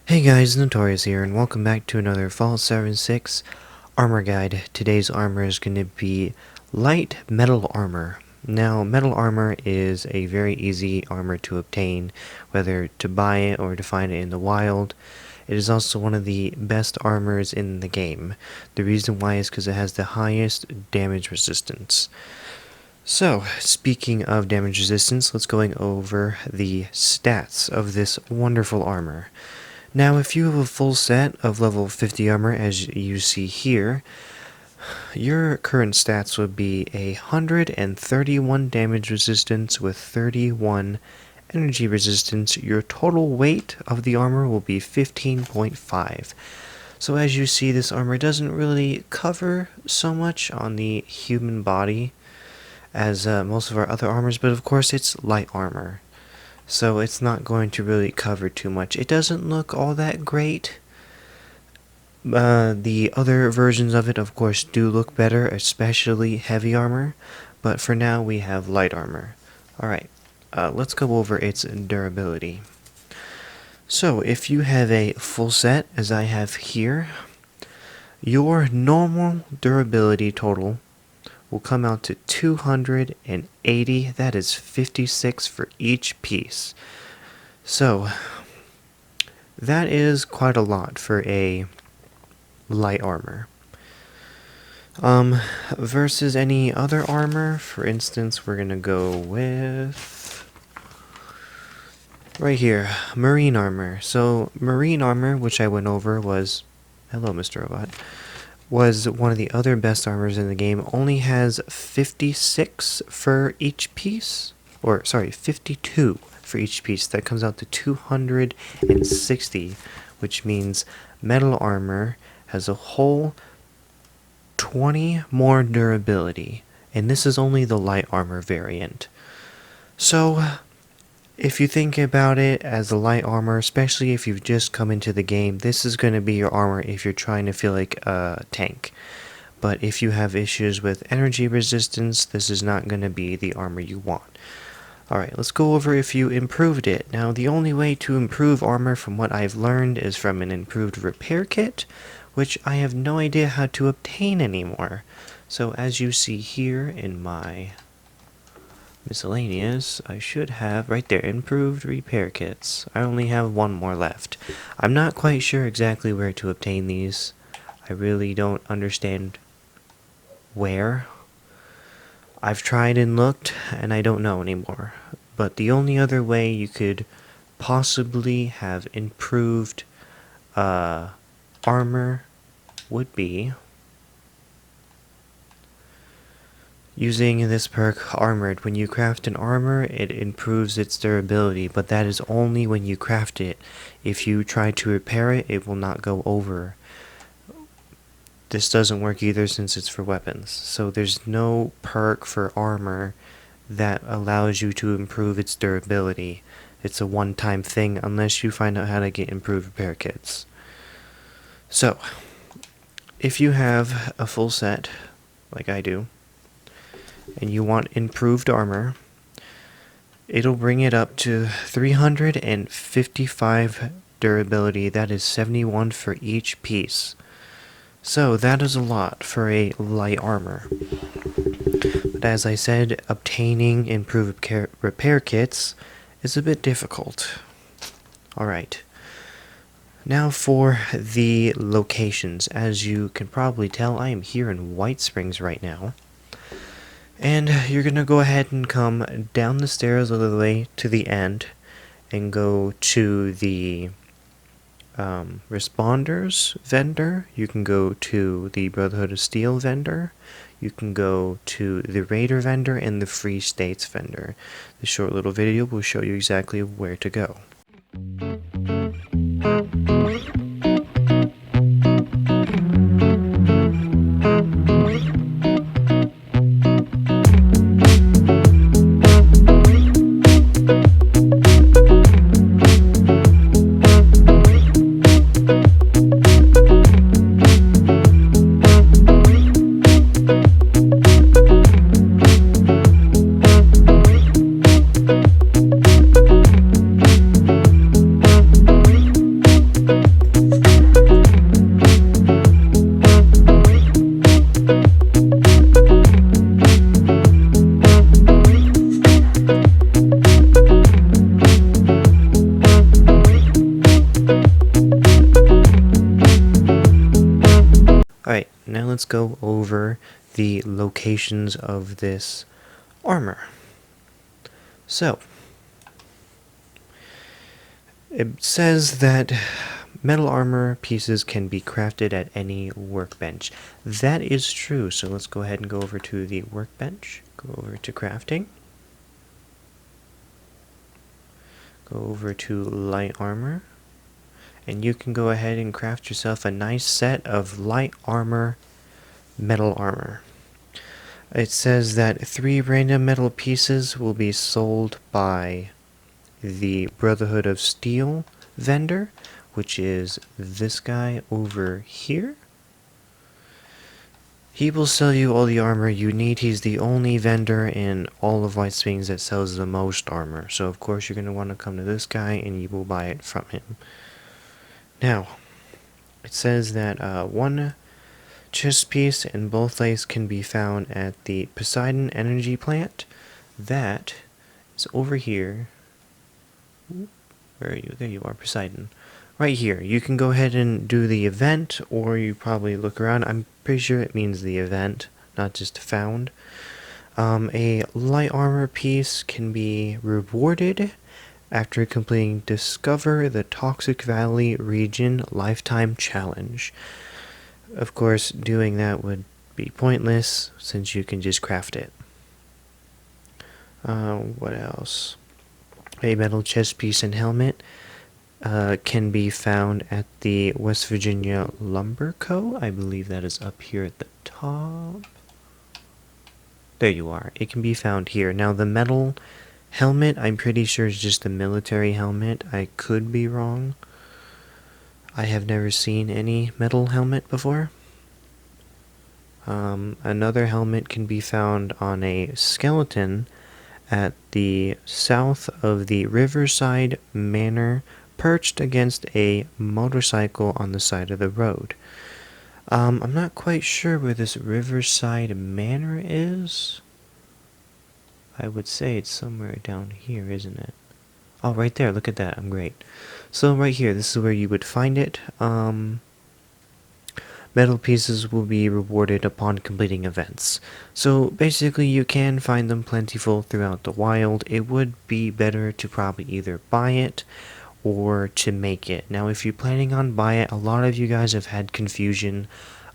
Hey guys, Notorious here, and welcome back to another Fallout76 armor guide. Today's armor is going to be light metal armor. Now, metal armor is a very easy armor to obtain, whether to buy it or to find it in the wild. It is also one of the best armors in the game. The reason why is because it has the highest damage resistance. So, speaking of damage resistance, let's going over the stats of this wonderful armor. Now, if you have a full set of level 50 armor, as you see here, your current stats would be 131 damage resistance with 31 energy resistance. Your total weight of the armor will be 15.5. So as you see, this armor doesn't really cover so much on the human body as most of our other armors, but of course it's light armor. So it's not going to really cover too much. It doesn't look all that great. The other versions of it, of course, do look better, especially heavy armor. But for now, we have light armor. Alright, let's go over its durability. So, if you have a full set, as I have here, your normal durability total will come out to 280. That is 56 for each piece. So that is quite a lot for a light armor. Versus any other armor, for instance, we're gonna go with right here, marine armor. So marine armor, which I went over, was hello, Mr. Robot, was one of the other best armors in the game, only has 56 for each piece, or sorry, 52 for each piece. That comes out to 260, which means metal armor has a whole 20 more durability, and this is only the light armor variant. So if you think about it as a light armor, especially if you've just come into the game, this is going to be your armor if you're trying to feel like a tank. But if you have issues with energy resistance, this is not going to be the armor you want. Alright, let's go over if you improved it. Now, the only way to improve armor from what I've learned is from an improved repair kit, which I have no idea how to obtain anymore. So as you see here in my miscellaneous, I should have right there, improved repair kits. I only have one more left. I'm not quite sure exactly where to obtain these. I really don't understand where. I've tried and looked, and I don't know anymore. But the only other way you could possibly have improved armor would be using this perk, Armored. When you craft an armor, it improves its durability, but that is only when you craft it. If you try to repair it, it will not go over. This doesn't work either since it's for weapons. So there's no perk for armor that allows you to improve its durability. It's a one-time thing unless you find out how to get improved repair kits. So, if you have a full set, like I do, and you want improved armor, it'll bring it up to 355 durability. That is 71 for each piece. So that is a lot for a light armor. But as I said, obtaining improved repair kits is a bit difficult. Alright. Now for the locations. As you can probably tell, I am here in White Springs right now. And you're going to go ahead and come down the stairs all the way to the end and go to the Responders vendor. You can go to the Brotherhood of Steel vendor. You can go to the Raider vendor and the Free States vendor. This short little video will show you exactly where to go. let's go over the locations of this armor. So, it says that metal armor pieces can be crafted at any workbench. That is true, so let's go ahead and go over to the workbench. Go over to crafting. Go over to light armor. And you can go ahead and craft yourself a nice set of light armor, metal armor. It says that 3 random metal pieces will be sold by the Brotherhood of Steel vendor, which is this guy over here. He will sell you all the armor you need. He's the only vendor in all of White Springs that sells the most armor. So of course you're going to want to come to this guy and you will buy it from him. Now, it says that 1 chest piece and both legs can be found at the Poseidon Energy Plant. That is over here. Where are you? There you are, Poseidon. Right here. You can go ahead and do the event, or you probably look around. I'm pretty sure it means the event, not just found. A light armor piece can be rewarded after completing Discover the Toxic Valley Region Lifetime Challenge. Of course, doing that would be pointless, since you can just craft it. What else? A metal chest piece and helmet can be found at the West Virginia Lumber Co. I believe that is up here at the top. There you are. It can be found here. Now the metal helmet, I'm pretty sure is just a military helmet. I could be wrong. I have never seen any metal helmet before. Another helmet can be found on a skeleton at the south of the Riverside Manor, perched against a motorcycle on the side of the road. I'm not quite sure where this Riverside Manor is. I would say it's somewhere down here, isn't it? Oh, right there. Look at that. I'm great. So right here, this is where you would find it. Metal pieces will be rewarded upon completing events. So basically you can find them plentiful throughout the wild. It would be better to probably either buy it or to make it. Now if you're planning on buying it, a lot of you guys have had confusion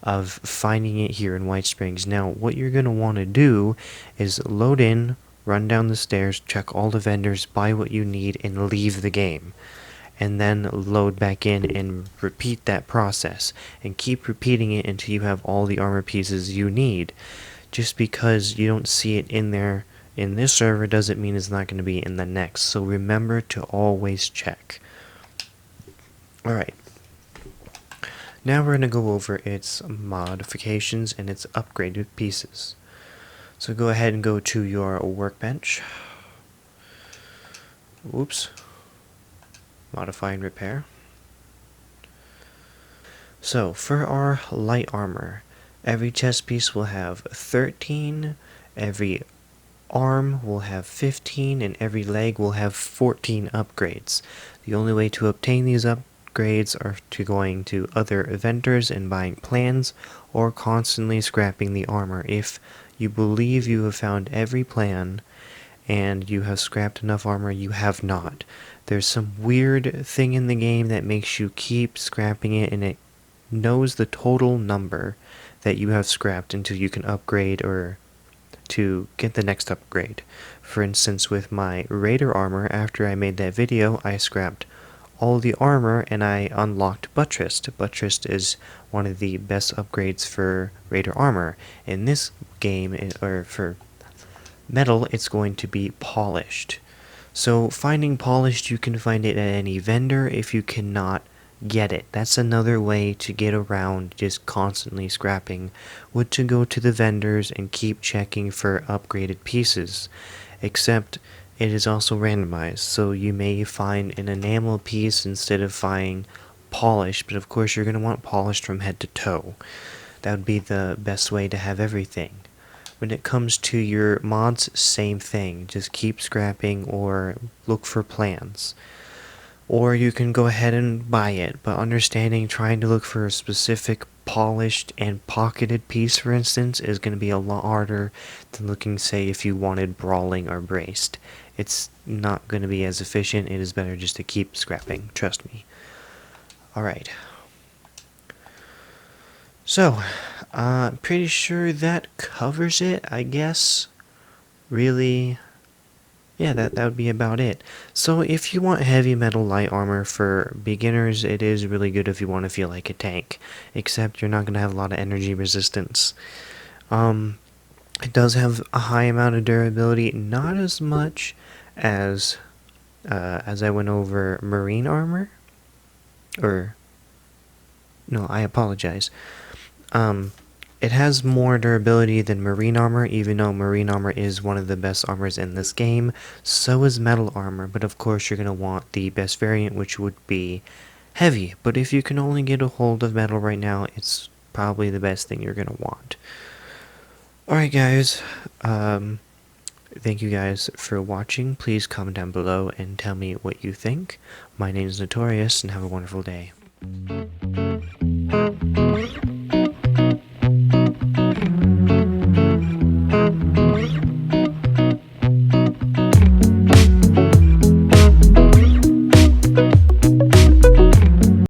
of finding it here in White Springs. Now what you're going to want to do is load in, run down the stairs, check all the vendors, buy what you need, and leave the game. And then load back in and repeat that process. And keep repeating it until you have all the armor pieces you need. Just because you don't see it in there in this server doesn't mean it's not going to be in the next. So remember to always check. Alright. Now we're going to go over its modifications and its upgraded pieces. So go ahead and go to your workbench. Oops. Modify and repair. So, for our light armor, every chest piece will have 13, every arm will have 15, and every leg will have 14 upgrades. The only way to obtain these upgrades are to going to other vendors and buying plans, or constantly scrapping the armor. If you believe you have found every plan, and you have scrapped enough armor, you have not. There's some weird thing in the game that makes you keep scrapping it, and it knows the total number that you have scrapped until you can upgrade or to get the next upgrade. For instance, with my Raider armor, after I made that video, I scrapped all the armor and I unlocked Buttressed. Buttressed is one of the best upgrades for Raider armor. In this game, or for metal, it's going to be Polished. So finding Polished, you can find it at any vendor if you cannot get it. That's another way to get around just constantly scrapping, would to go to the vendors and keep checking for upgraded pieces. Except it is also randomized, so you may find an enamel piece instead of finding Polished, but of course you're going to want Polished from head to toe. That would be the best way to have everything. When it comes to your mods, same thing. Just keep scrapping or look for plans. or you can go ahead and buy it, but understanding trying to look for a specific polished and pocketed piece, for instance, is going to be a lot harder than looking, say, if you wanted brawling or braced. It's not going to be as efficient. It is better just to keep scrapping, trust me. Alright. So, I'm pretty sure that covers it, I guess. Really, yeah, that would be about it. So if you want heavy metal light armor for beginners, it is really good if you want to feel like a tank. Except you're not going to have a lot of energy resistance. It does have a high amount of durability, not as much as I went over marine armor. Or, no, I apologize. It has more durability than marine armor, even though marine armor is one of the best armors in this game. So is metal armor, but of course you're going to want the best variant, which would be heavy. But if you can only get a hold of metal right now, it's probably the best thing you're going to want. Alright guys, thank you guys for watching. Please comment down below and tell me what you think. My name is Notorious, and have a wonderful day.